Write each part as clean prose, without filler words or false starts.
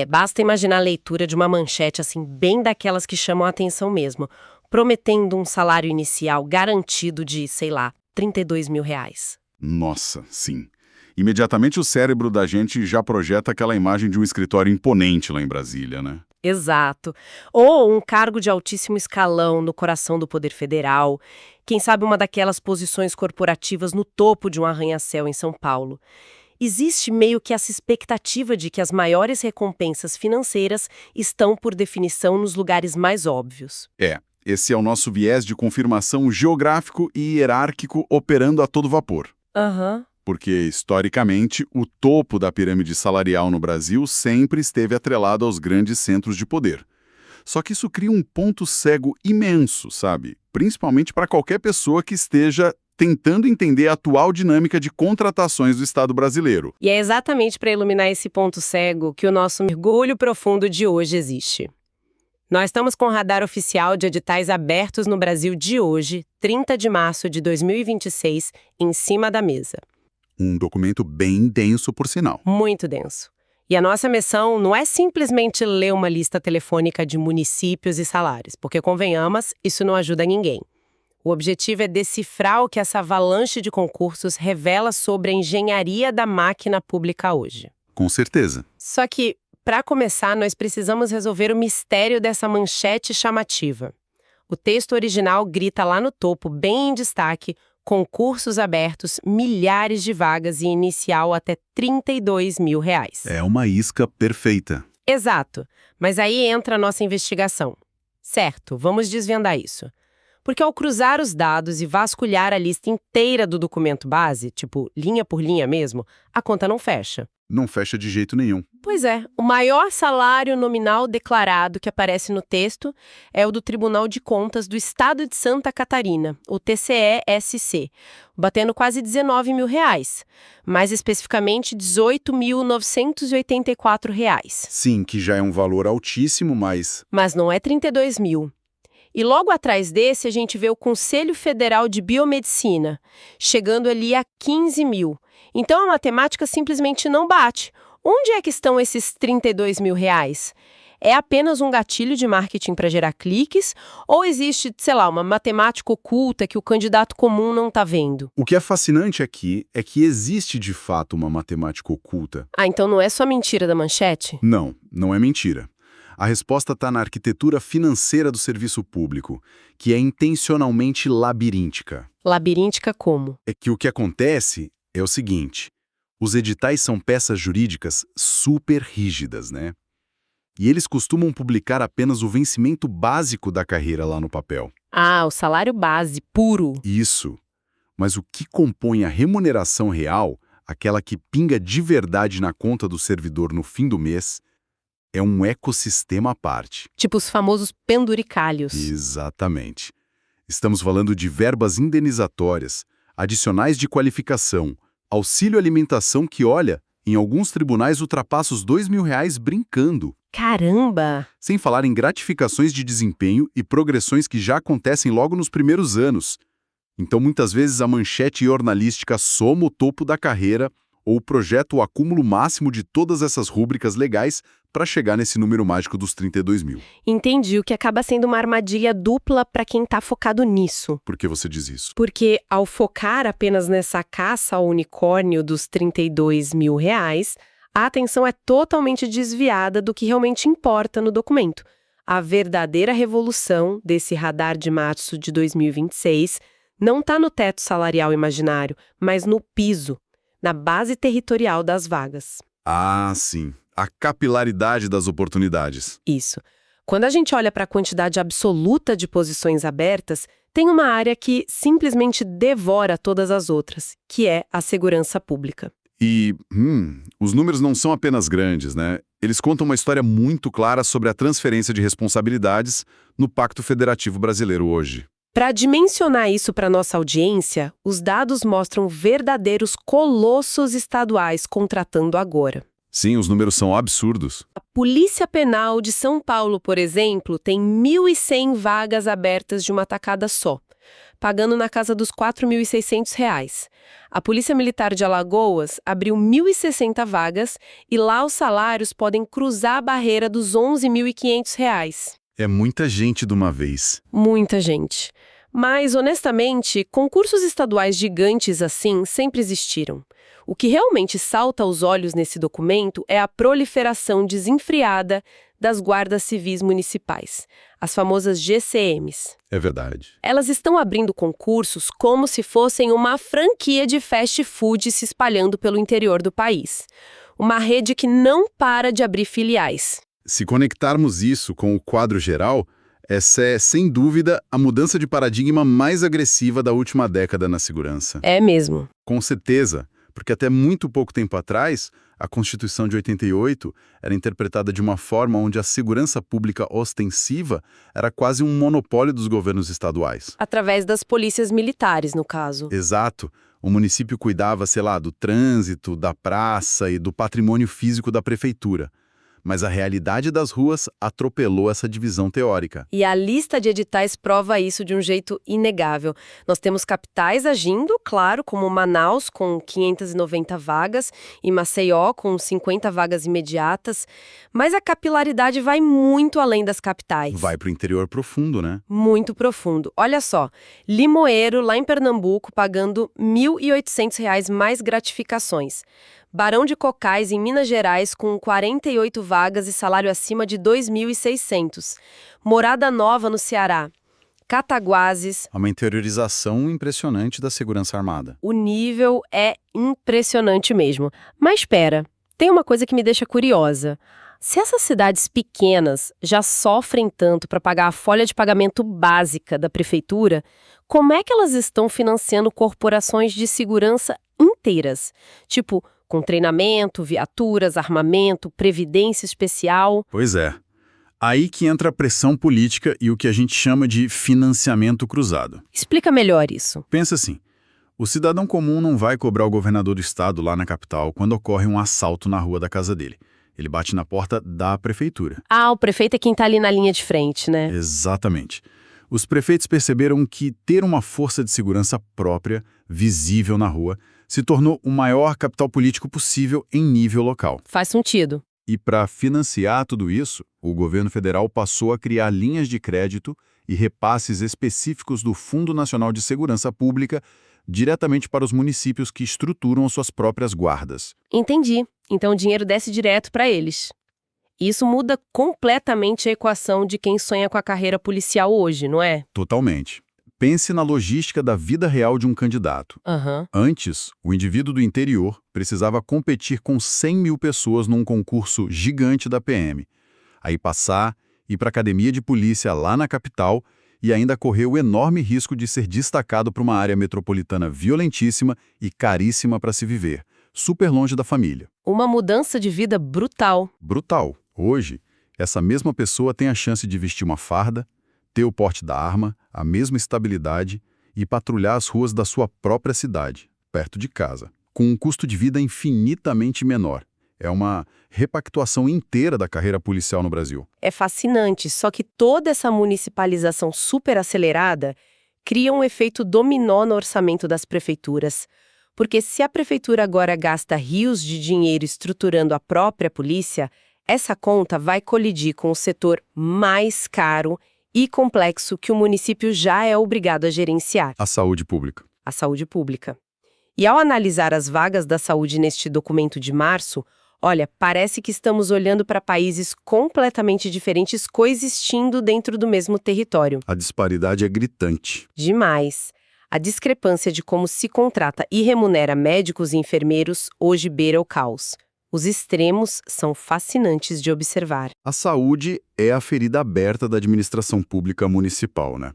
Basta imaginar a leitura de uma manchete assim, bem daquelas que chamam a atenção mesmo, prometendo um salário inicial garantido de, sei lá, R$ 32.000. Nossa, sim. Imediatamente o cérebro da gente já projeta aquela imagem de um escritório imponente lá em Brasília, né? Exato. Ou um cargo de altíssimo escalão no coração do Poder Federal, quem sabe uma daquelas posições corporativas no topo de um arranha-céu em São Paulo. Existe meio que essa expectativa de que as maiores recompensas financeiras estão, por definição, nos lugares mais óbvios. Esse é o nosso viés de confirmação geográfico e hierárquico operando a todo vapor. Aham. Porque, historicamente, o topo da pirâmide salarial no Brasil sempre esteve atrelado aos grandes centros de poder. Só que isso cria um ponto cego imenso, sabe? Principalmente para qualquer pessoa que esteja tentando entender a atual dinâmica de contratações do Estado brasileiro. E é exatamente para iluminar esse ponto cego que o nosso mergulho profundo de hoje existe. Nós estamos com o radar oficial de editais abertos no Brasil de hoje, 30 de março de 2026, em cima da mesa. Um documento bem denso, por sinal. Muito denso. E a nossa missão não é simplesmente ler uma lista telefônica de municípios e salários, porque, convenhamos, isso não ajuda ninguém. O objetivo é decifrar o que essa avalanche de concursos revela sobre a engenharia da máquina pública hoje. Com certeza. Só que, para começar, nós precisamos resolver o mistério dessa manchete chamativa. O texto original grita lá no topo, bem em destaque, concursos abertos, milhares de vagas e inicial até R$ 32.000. É uma isca perfeita. Exato. Mas aí entra a nossa investigação. Certo, vamos desvendar isso. Porque ao cruzar os dados e vasculhar a lista inteira do documento base, tipo linha por linha mesmo, a conta não fecha. Não fecha de jeito nenhum. Pois é, o maior salário nominal declarado que aparece no texto é o do Tribunal de Contas do Estado de Santa Catarina, o TCE-SC, batendo quase R$ 19.000, mais especificamente R$ 18.984. Sim, que já é um valor altíssimo, mas... Mas não é R$ 32.000. E logo atrás desse a gente vê o Conselho Federal de Biomedicina, chegando ali a R$ 15.000. Então a matemática simplesmente não bate. Onde é que estão esses R$ 32.000? É apenas um gatilho de marketing para gerar cliques? Ou existe, sei lá, uma matemática oculta que o candidato comum não está vendo? O que é fascinante aqui é que existe de fato uma matemática oculta. Então não é só mentira da manchete? Não, não é mentira. A resposta está na arquitetura financeira do serviço público, que é intencionalmente labiríntica. Labiríntica como? É que o que acontece é o seguinte: os editais são peças jurídicas super rígidas, né? E eles costumam publicar apenas o vencimento básico da carreira lá no papel. Ah, o salário base, puro. Isso. Mas o que compõe a remuneração real, aquela que pinga de verdade na conta do servidor no fim do mês, é um ecossistema à parte. Tipo os famosos penduricalhos. Exatamente. Estamos falando de verbas indenizatórias, adicionais de qualificação, auxílio alimentação que, olha, em alguns tribunais ultrapassa os R$ 2.000 brincando. Caramba! Sem falar em gratificações de desempenho e progressões que já acontecem logo nos primeiros anos. Então, muitas vezes, a manchete jornalística soma o topo da carreira ou projeta o acúmulo máximo de todas essas rúbricas legais para chegar nesse número mágico dos 32.000. Entendi, o que acaba sendo uma armadilha dupla para quem está focado nisso. Por que você diz isso? Porque ao focar apenas nessa caça ao unicórnio dos R$ 32.000, a atenção é totalmente desviada do que realmente importa no documento. A verdadeira revolução desse radar de março de 2026 não está no teto salarial imaginário, mas no piso, na base territorial das vagas. Ah, sim. A capilaridade das oportunidades. Isso. Quando a gente olha para a quantidade absoluta de posições abertas, tem uma área que simplesmente devora todas as outras, que é a segurança pública. E, os números não são apenas grandes, né? Eles contam uma história muito clara sobre a transferência de responsabilidades no Pacto Federativo Brasileiro hoje. Para dimensionar isso para nossa audiência, os dados mostram verdadeiros colossos estaduais contratando agora. Sim, os números são absurdos. A Polícia Penal de São Paulo, por exemplo, tem 1.100 vagas abertas de uma tacada só. pagando na casa dos R$ 4.600. A Polícia Militar de Alagoas abriu 1.060 vagas e lá os salários podem cruzar a barreira dos R$ 11.500. É muita gente de uma vez. Muita gente. Mas, honestamente, concursos estaduais gigantes assim sempre existiram. O que realmente salta aos olhos nesse documento é a proliferação desenfreada das guardas civis municipais, as famosas GCMs. É verdade. Elas estão abrindo concursos como se fossem uma franquia de fast food se espalhando pelo interior do país. Uma rede que não para de abrir filiais. Se conectarmos isso com o quadro geral, essa é, sem dúvida, a mudança de paradigma mais agressiva da última década na segurança. É mesmo. Com certeza, porque até muito pouco tempo atrás, a Constituição de 88 era interpretada de uma forma onde a segurança pública ostensiva era quase um monopólio dos governos estaduais. Através das polícias militares, no caso. Exato. O município cuidava, sei lá, do trânsito, da praça e do patrimônio físico da prefeitura. Mas a realidade das ruas atropelou essa divisão teórica. E a lista de editais prova isso de um jeito inegável. Nós temos capitais agindo, claro, como Manaus, com 590 vagas, e Maceió, com 50 vagas imediatas, mas a capilaridade vai muito além das capitais. Vai para o interior profundo, né? Muito profundo. Olha só, Limoeiro, lá em Pernambuco, pagando R$ 1.800 mais gratificações. Barão de Cocais, em Minas Gerais, com 48 vagas e salário acima de 2.600. Morada Nova, no Ceará. Cataguases. Há uma interiorização impressionante da segurança armada. O nível é impressionante mesmo. Mas espera, tem uma coisa que me deixa curiosa. Se essas cidades pequenas já sofrem tanto para pagar a folha de pagamento básica da prefeitura, como é que elas estão financiando corporações de segurança inteiras? Tipo, com treinamento, viaturas, armamento, previdência especial. Pois é. Aí que entra a pressão política e o que a gente chama de financiamento cruzado. Explica melhor isso. Pensa assim, o cidadão comum não vai cobrar o governador do estado lá na capital quando ocorre um assalto na rua da casa dele. Ele bate na porta da prefeitura. Ah, o prefeito é quem está ali na linha de frente, né? Exatamente. Os prefeitos perceberam que ter uma força de segurança própria, visível na rua, se tornou o maior capital político possível em nível local. Faz sentido. E para financiar tudo isso, o governo federal passou a criar linhas de crédito e repasses específicos do Fundo Nacional de Segurança Pública diretamente para os municípios que estruturam suas próprias guardas. Entendi. Então o dinheiro desce direto para eles. Isso muda completamente a equação de quem sonha com a carreira policial hoje, não é? Totalmente. Pense na logística da vida real de um candidato. Antes, o indivíduo do interior precisava competir com 100 mil pessoas num concurso gigante da PM. Aí passar, ir para a academia de polícia lá na capital e ainda correr o enorme risco de ser destacado para uma área metropolitana violentíssima e caríssima para se viver, super longe da família. Uma mudança de vida brutal. Brutal. Hoje, essa mesma pessoa tem a chance de vestir uma farda, ter o porte da arma, a mesma estabilidade e patrulhar as ruas da sua própria cidade, perto de casa, com um custo de vida infinitamente menor. É uma repactuação inteira da carreira policial no Brasil. É fascinante, só que toda essa municipalização super acelerada cria um efeito dominó no orçamento das prefeituras. Porque se a prefeitura agora gasta rios de dinheiro estruturando a própria polícia, essa conta vai colidir com o setor mais caro e complexo que o município já é obrigado a gerenciar. A saúde pública. A saúde pública. E ao analisar as vagas da saúde neste documento de março, olha, parece que estamos olhando para países completamente diferentes coexistindo dentro do mesmo território. A disparidade é gritante. Demais. A discrepância de como se contrata e remunera médicos e enfermeiros hoje beira o caos. Os extremos são fascinantes de observar. A saúde é a ferida aberta da administração pública municipal, né?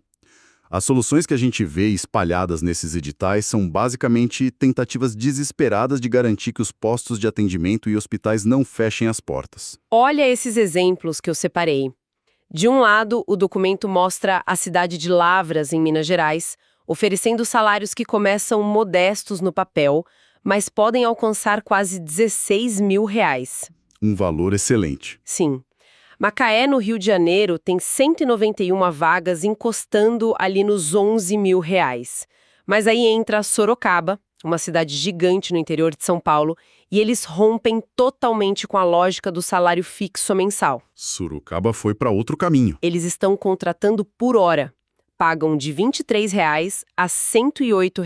As soluções que a gente vê espalhadas nesses editais são basicamente tentativas desesperadas de garantir que os postos de atendimento e hospitais não fechem as portas. Olha esses exemplos que eu separei. De um lado, o documento mostra a cidade de Lavras, em Minas Gerais, oferecendo salários que começam modestos no papel, mas podem alcançar quase R$ 16 mil. Um valor excelente. Sim. Macaé, no Rio de Janeiro, tem 191 vagas encostando ali nos R$ 11.000. Mas aí entra Sorocaba, uma cidade gigante no interior de São Paulo, e eles rompem totalmente com a lógica do salário fixo mensal. Sorocaba foi para outro caminho. Eles estão contratando por hora. Pagam de R$ 23 a R$ 108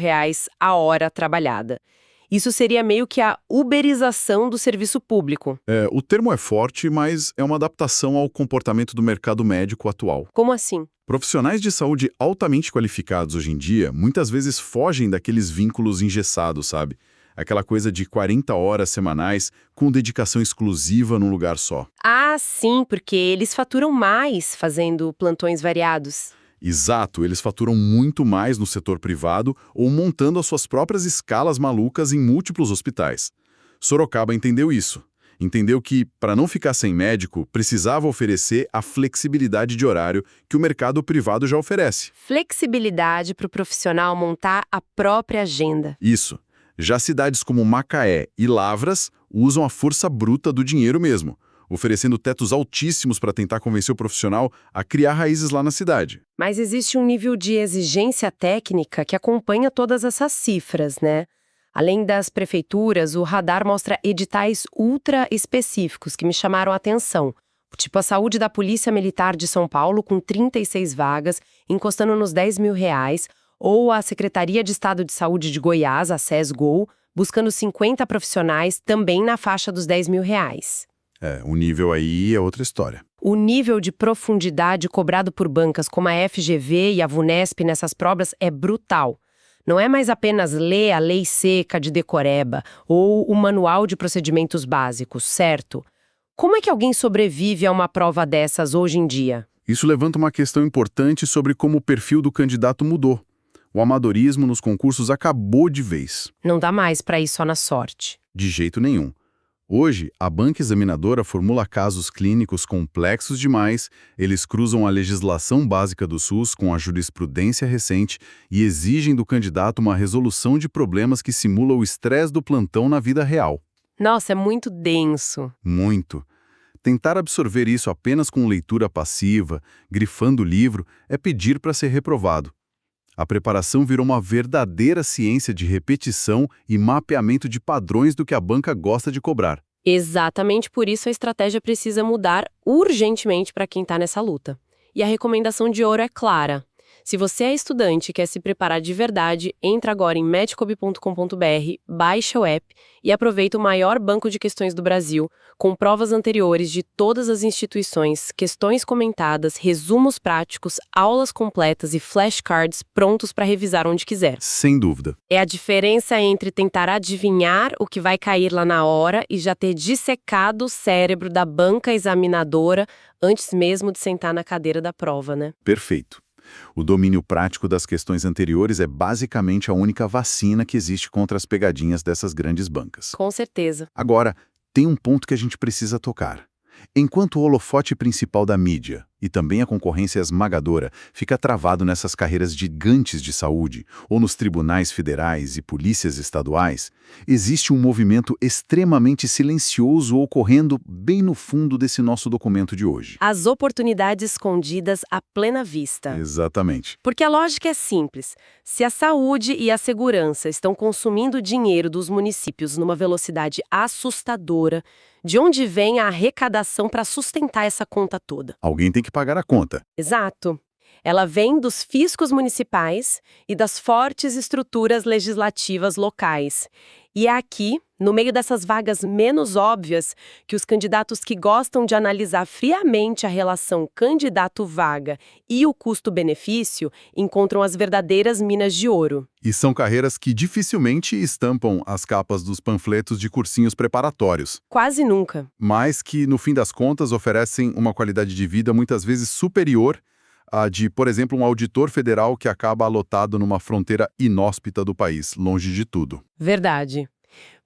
a hora trabalhada. Isso seria meio que a uberização do serviço público. O termo é forte, mas é uma adaptação ao comportamento do mercado médico atual. Como assim? Profissionais de saúde altamente qualificados hoje em dia muitas vezes fogem daqueles vínculos engessados, sabe? Aquela coisa de 40 horas semanais com dedicação exclusiva num lugar só. Ah, sim, porque eles faturam mais fazendo plantões variados. Exato, eles faturam muito mais no setor privado ou montando as suas próprias escalas malucas em múltiplos hospitais. Sorocaba entendeu isso. Entendeu que, para não ficar sem médico, precisava oferecer a flexibilidade de horário que o mercado privado já oferece. Flexibilidade para o profissional montar a própria agenda. Isso. Já cidades como Macaé e Lavras usam a força bruta do dinheiro mesmo, oferecendo tetos altíssimos para tentar convencer o profissional a criar raízes lá na cidade. Mas existe um nível de exigência técnica que acompanha todas essas cifras, né? Além das prefeituras, o radar mostra editais ultra específicos que me chamaram a atenção. Tipo a saúde da Polícia Militar de São Paulo, com 36 vagas, encostando nos R$ 10.000, ou a Secretaria de Estado de Saúde de Goiás, a SESGO, buscando 50 profissionais, também na faixa dos R$ 10.000. O nível aí é outra história. O nível de profundidade cobrado por bancas como a FGV e a VUNESP nessas provas é brutal. Não é mais apenas ler a lei seca de decoreba ou o manual de procedimentos básicos, certo? Como é que alguém sobrevive a uma prova dessas hoje em dia? Isso levanta uma questão importante sobre como o perfil do candidato mudou. O amadorismo nos concursos acabou de vez. Não dá mais para ir só na sorte. De jeito nenhum. Hoje, a banca examinadora formula casos clínicos complexos demais, eles cruzam a legislação básica do SUS com a jurisprudência recente e exigem do candidato uma resolução de problemas que simula o estresse do plantão na vida real. Nossa, é muito denso. Muito. Tentar absorver isso apenas com leitura passiva, grifando o livro, é pedir para ser reprovado. A preparação virou uma verdadeira ciência de repetição e mapeamento de padrões do que a banca gosta de cobrar. Exatamente por isso a estratégia precisa mudar urgentemente para quem está nessa luta. E a recomendação de ouro é clara. Se você é estudante e quer se preparar de verdade, entra agora em medicob.com.br, baixa o app e aproveita o maior banco de questões do Brasil, com provas anteriores de todas as instituições, questões comentadas, resumos práticos, aulas completas e flashcards prontos para revisar onde quiser. Sem dúvida. É a diferença entre tentar adivinhar o que vai cair lá na hora e já ter dissecado o cérebro da banca examinadora antes mesmo de sentar na cadeira da prova, né? Perfeito. O domínio prático das questões anteriores é basicamente a única vacina que existe contra as pegadinhas dessas grandes bancas. Com certeza. Agora, tem um ponto que a gente precisa tocar. Enquanto o holofote principal da mídia, e também a concorrência esmagadora, fica travado nessas carreiras gigantes de saúde, ou nos tribunais federais e polícias estaduais, existe um movimento extremamente silencioso ocorrendo bem no fundo desse nosso documento de hoje. As oportunidades escondidas à plena vista. Exatamente. Porque a lógica é simples. Se a saúde e a segurança estão consumindo dinheiro dos municípios numa velocidade assustadora, de onde vem a arrecadação para sustentar essa conta toda? Alguém tem que pagar a conta. Exato. Ela vem dos fiscos municipais e das fortes estruturas legislativas locais. E é aqui, no meio dessas vagas menos óbvias, que os candidatos que gostam de analisar friamente a relação candidato-vaga e o custo-benefício encontram as verdadeiras minas de ouro. E são carreiras que dificilmente estampam as capas dos panfletos de cursinhos preparatórios. Quase nunca. Mas que, no fim das contas, oferecem uma qualidade de vida muitas vezes superior à de, por exemplo, um auditor federal que acaba alotado numa fronteira inóspita do país, longe de tudo. Verdade.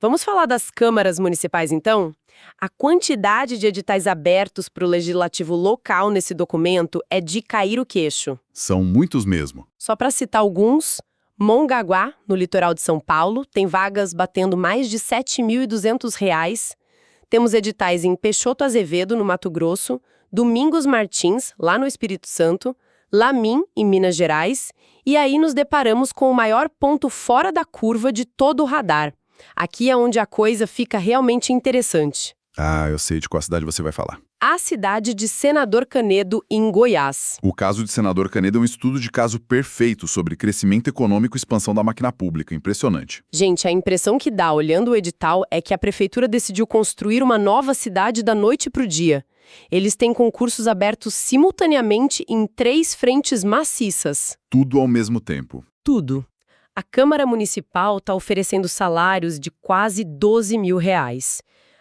Vamos falar das câmaras municipais, então? A quantidade de editais abertos para o legislativo local nesse documento é de cair o queixo. São muitos mesmo. Só para citar alguns, Mongaguá, no litoral de São Paulo, tem vagas batendo mais de R$ 7.200. Temos editais em Peixoto Azevedo, no Mato Grosso, Domingos Martins, lá no Espírito Santo, Lamin, em Minas Gerais, e aí nos deparamos com o maior ponto fora da curva de todo o radar. Aqui é onde a coisa fica realmente interessante. Ah, eu sei de qual cidade você vai falar. A cidade de Senador Canedo, em Goiás. O caso de Senador Canedo é um estudo de caso perfeito sobre crescimento econômico e expansão da máquina pública. Impressionante. Gente, a impressão que dá olhando o edital é que a prefeitura decidiu construir uma nova cidade da noite para o dia. Eles têm concursos abertos simultaneamente em 3 frentes maciças. Tudo ao mesmo tempo. Tudo. A Câmara Municipal está oferecendo salários de quase R$12 mil.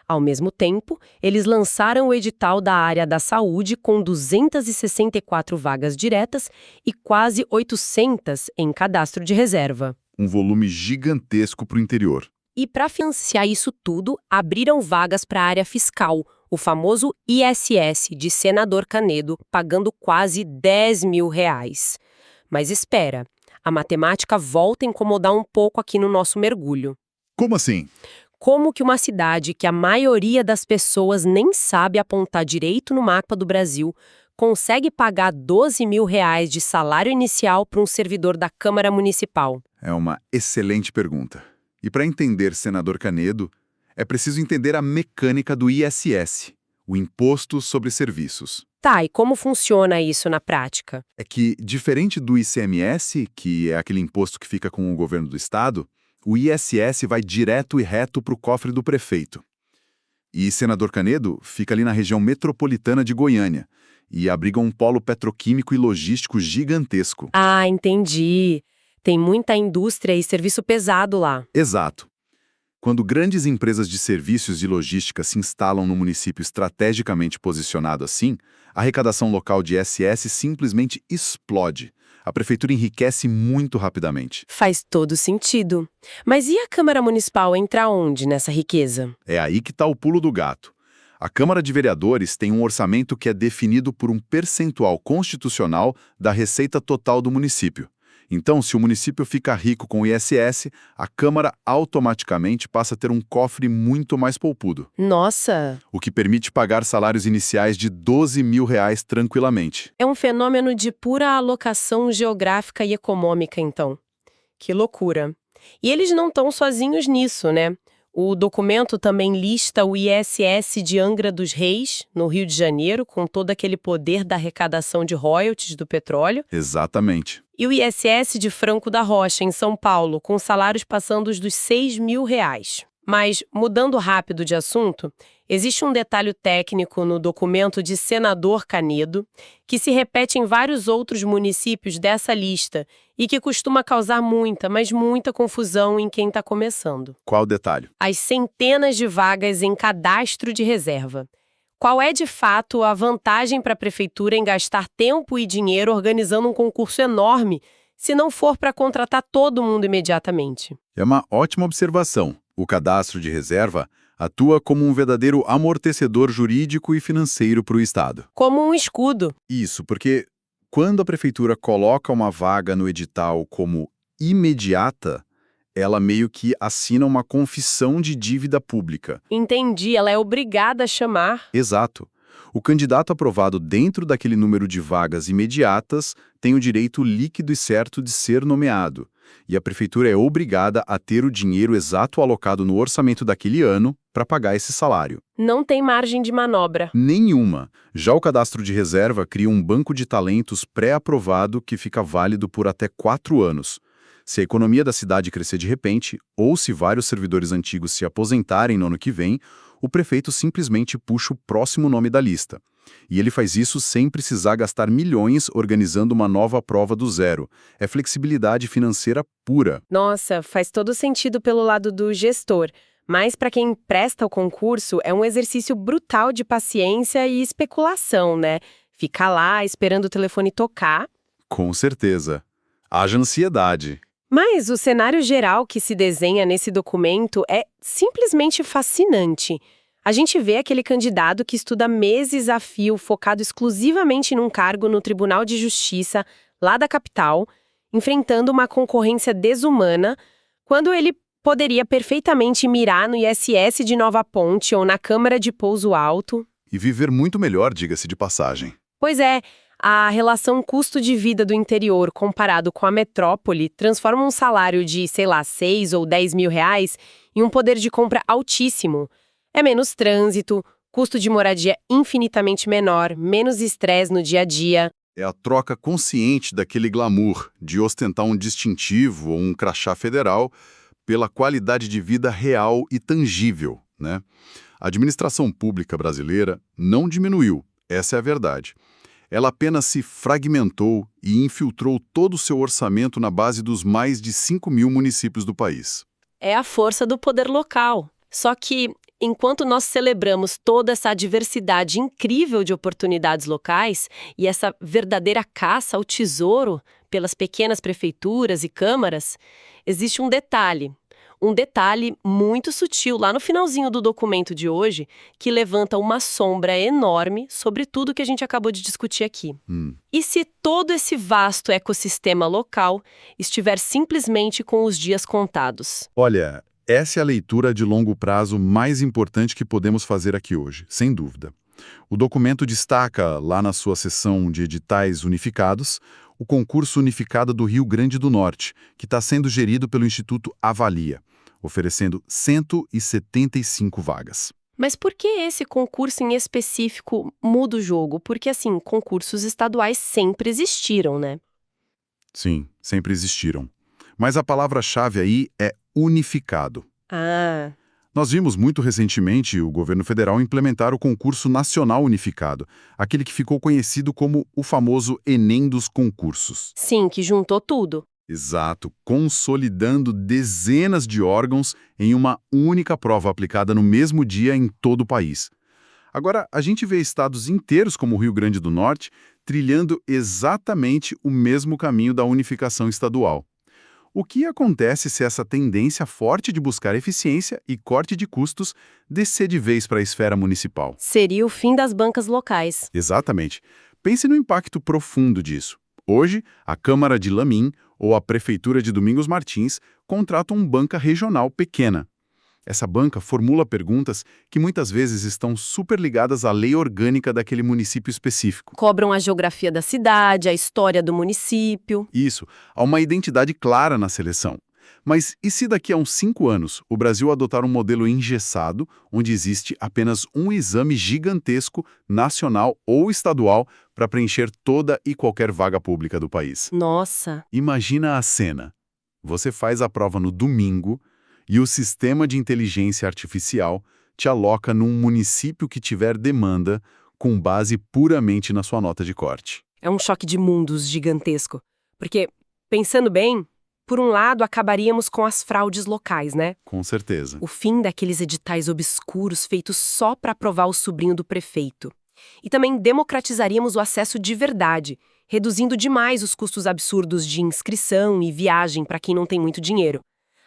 Ao mesmo tempo, eles lançaram o edital da área da saúde com 264 vagas diretas e quase 800 em cadastro de reserva. Um volume gigantesco para o interior. E para financiar isso tudo, abriram vagas para a área fiscal, o famoso ISS de Senador Canedo, pagando quase R$10 mil. Mas espera, a matemática volta a incomodar um pouco aqui no nosso mergulho. Como assim? Como que uma cidade que a maioria das pessoas nem sabe apontar direito no mapa do Brasil consegue pagar R$12 mil de salário inicial para um servidor da Câmara Municipal? É uma excelente pergunta. E para entender Senador Canedo, é preciso entender a mecânica do ISS, o Imposto sobre Serviços. Tá, e como funciona isso na prática? É que, diferente do ICMS, que é aquele imposto que fica com o governo do estado, o ISS vai direto e reto para o cofre do prefeito. E Senador Canedo fica ali na região metropolitana de Goiânia e abriga um polo petroquímico e logístico gigantesco. Ah, entendi. Tem muita indústria e serviço pesado lá. Exato. Quando grandes empresas de serviços de logística se instalam no município estrategicamente posicionado assim, a arrecadação local de ISS simplesmente explode. A prefeitura enriquece muito rapidamente. Faz todo sentido. Mas e a Câmara Municipal entra onde nessa riqueza? É aí que está o pulo do gato. A Câmara de Vereadores tem um orçamento que é definido por um percentual constitucional da receita total do município. Então, se o município fica rico com o ISS, a Câmara automaticamente passa a ter um cofre muito mais polpudo. Nossa! O que permite pagar salários iniciais de R$12 mil tranquilamente. É um fenômeno de pura alocação geográfica e econômica, então. Que loucura! E eles não estão sozinhos nisso, né? O documento também lista o ISS de Angra dos Reis, no Rio de Janeiro, com todo aquele poder da arrecadação de royalties do petróleo. Exatamente. E o ISS de Franco da Rocha, em São Paulo, com salários passando dos R$6 mil. Mas, mudando rápido de assunto, existe um detalhe técnico no documento de Senador Canedo, que se repete em vários outros municípios dessa lista e que costuma causar muita, mas muita confusão em quem está começando. Qual o detalhe? As centenas de vagas em cadastro de reserva. Qual é, de fato, a vantagem para a prefeitura em gastar tempo e dinheiro organizando um concurso enorme, se não for para contratar todo mundo imediatamente? É uma ótima observação. O cadastro de reserva atua como um verdadeiro amortecedor jurídico e financeiro para o Estado. Como um escudo. Isso, porque quando a prefeitura coloca uma vaga no edital como imediata, ela meio que assina uma confissão de dívida pública. Entendi, ela é obrigada a chamar. Exato. O candidato aprovado dentro daquele número de vagas imediatas tem o direito líquido e certo de ser nomeado. E a prefeitura é obrigada a ter o dinheiro exato alocado no orçamento daquele ano para pagar esse salário. Não tem margem de manobra. Nenhuma. Já o cadastro de reserva cria um banco de talentos pré-aprovado que fica válido por até 4 anos. Se a economia da cidade crescer de repente, ou se vários servidores antigos se aposentarem no ano que vem, o prefeito simplesmente puxa o próximo nome da lista. E ele faz isso sem precisar gastar milhões organizando uma nova prova do zero. É flexibilidade financeira pura. Nossa, faz todo sentido pelo lado do gestor. Mas para quem presta o concurso, é um exercício brutal de paciência e especulação, né? Ficar lá esperando o telefone tocar. Com certeza. Haja ansiedade. Mas o cenário geral que se desenha nesse documento é simplesmente fascinante. A gente vê aquele candidato que estuda meses a fio, focado exclusivamente num cargo no Tribunal de Justiça, lá da capital, enfrentando uma concorrência desumana, quando ele Poderia perfeitamente mirar no ISS de Nova Ponte ou na Câmara de Pouso Alto. E viver muito melhor, diga-se de passagem. Pois é, a relação custo de vida do interior comparado com a metrópole transforma um salário de, sei lá, 6 ou 10 mil reais em um poder de compra altíssimo. É menos trânsito, custo de moradia infinitamente menor, menos estresse no dia a dia. É a troca consciente daquele glamour de ostentar um distintivo ou um crachá federal pela qualidade de vida real e tangível, né? A administração pública brasileira não diminuiu, essa é a verdade. Ela apenas se fragmentou e infiltrou todo o seu orçamento na base dos mais de 5.000 municípios do país. É a força do poder local. Só que, enquanto nós celebramos toda essa diversidade incrível de oportunidades locais e essa verdadeira caça ao tesouro pelas pequenas prefeituras e câmaras, existe um detalhe muito sutil lá no finalzinho do documento de hoje que levanta uma sombra enorme sobre tudo que a gente acabou de discutir aqui. E se todo esse vasto ecossistema local estiver simplesmente com os dias contados? Olha, essa é a leitura de longo prazo mais importante que podemos fazer aqui hoje, sem dúvida. O documento destaca, lá na sua seção de editais unificados, o concurso unificado do Rio Grande do Norte, que está sendo gerido pelo Instituto Avalia, oferecendo 175 vagas. Mas por que esse concurso em específico muda o jogo? Porque, assim, concursos estaduais sempre existiram, né? Sim, sempre existiram. Mas a palavra-chave aí é unificado. Ah, Nós vimos muito recentemente o governo federal implementar o concurso nacional unificado, aquele que ficou conhecido como o famoso Enem dos concursos. sim, que juntou tudo. Exato, consolidando dezenas de órgãos em uma única prova aplicada no mesmo dia em todo o país. Agora, a gente vê estados inteiros como o Rio Grande do Norte trilhando exatamente o mesmo caminho da unificação estadual. O que acontece se essa tendência forte de buscar eficiência e corte de custos descer de vez para a esfera municipal? Seria o fim das bancas locais. Exatamente. Pense no impacto profundo disso. Hoje, a Câmara de Lamim ou a Prefeitura de Domingos Martins contratam uma banca regional pequena. Essa banca formula perguntas que muitas vezes estão super ligadas à lei orgânica daquele município específico. Cobram a geografia da cidade, a história do município. Isso, há uma identidade clara na seleção. Mas e se daqui a uns 5 anos o Brasil adotar um modelo engessado, onde existe apenas um exame gigantesco, nacional ou estadual, para preencher toda e qualquer vaga pública do país? Nossa, Imagina a cena. Você faz a prova no domingo e o sistema de inteligência artificial te aloca num município que tiver demanda com base puramente na sua nota de corte. é um choque de mundos gigantesco. Porque, pensando bem, por um lado acabaríamos com as fraudes locais, né? Com certeza. O fim daqueles editais obscuros feitos só para aprovar o sobrinho do prefeito. E também democratizaríamos o acesso de verdade, reduzindo demais os custos absurdos de inscrição e viagem para quem não tem muito dinheiro.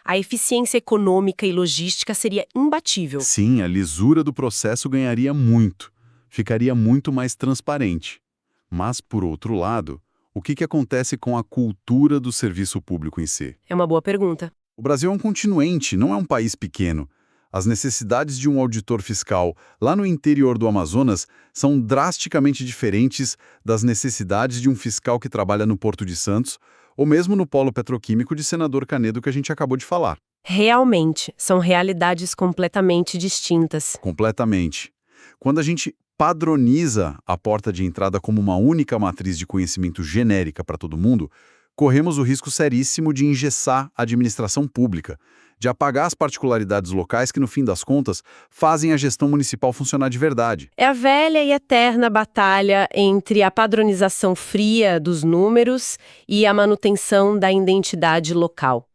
A eficiência econômica e logística seria imbatível. Sim, a lisura do processo ganharia muito. Ficaria muito mais transparente. Mas, por outro lado, o que acontece com a cultura do serviço público em si? É uma boa pergunta. O Brasil é um continente, não é um país pequeno. As necessidades de um auditor fiscal lá no interior do Amazonas são drasticamente diferentes das necessidades de um fiscal que trabalha no Porto de Santos ou mesmo no polo petroquímico de Senador Canedo que a gente acabou de falar. Realmente, são realidades completamente distintas. Completamente. Quando a gente padroniza a porta de entrada como uma única matriz de conhecimento genérica para todo mundo, corremos o risco seríssimo de engessar a administração pública, de apagar as particularidades locais que, no fim das contas, fazem a gestão municipal funcionar de verdade. É a velha e eterna batalha entre a padronização fria dos números e a manutenção da identidade local.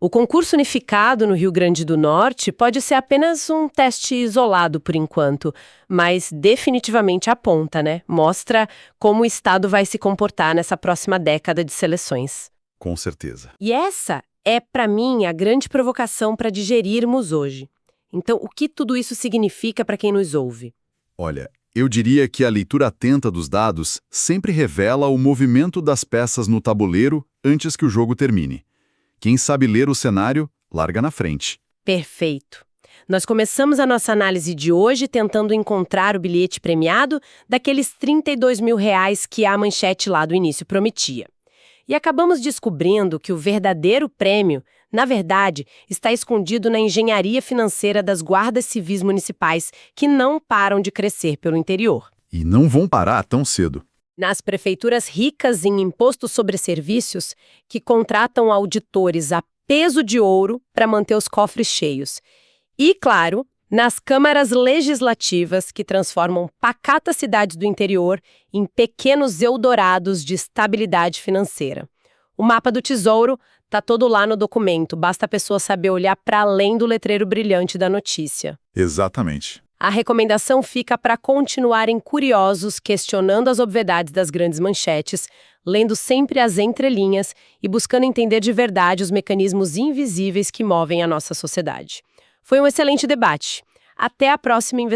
O concurso unificado no Rio Grande do Norte pode ser apenas um teste isolado por enquanto, mas definitivamente aponta, né? Mostra como o Estado vai se comportar nessa próxima década de seleções. Com certeza. E essa é, para mim, a grande provocação para digerirmos hoje. Então, o que tudo isso significa para quem nos ouve? Olha, eu diria que a leitura atenta dos dados sempre revela o movimento das peças no tabuleiro antes que o jogo termine. Quem sabe ler o cenário, larga na frente. Perfeito. Nós começamos a nossa análise de hoje tentando encontrar o bilhete premiado daqueles R$ 32 mil que a manchete lá do início prometia. E acabamos descobrindo que o verdadeiro prêmio, na verdade, está escondido na engenharia financeira das guardas civis municipais que não param de crescer pelo interior. E não vão parar tão cedo. Nas prefeituras ricas em imposto sobre serviços, que contratam auditores a peso de ouro para manter os cofres cheios. E, claro, nas câmaras legislativas que transformam pacatas cidades do interior em pequenos eldorados de estabilidade financeira. O mapa do tesouro está todo lá no documento, basta a pessoa saber olhar para além do letreiro brilhante da notícia. Exatamente. A recomendação fica para continuarem curiosos, questionando as obviedades das grandes manchetes, lendo sempre as entrelinhas e buscando entender de verdade os mecanismos invisíveis que movem a nossa sociedade. Foi um excelente debate. Até a próxima investigação.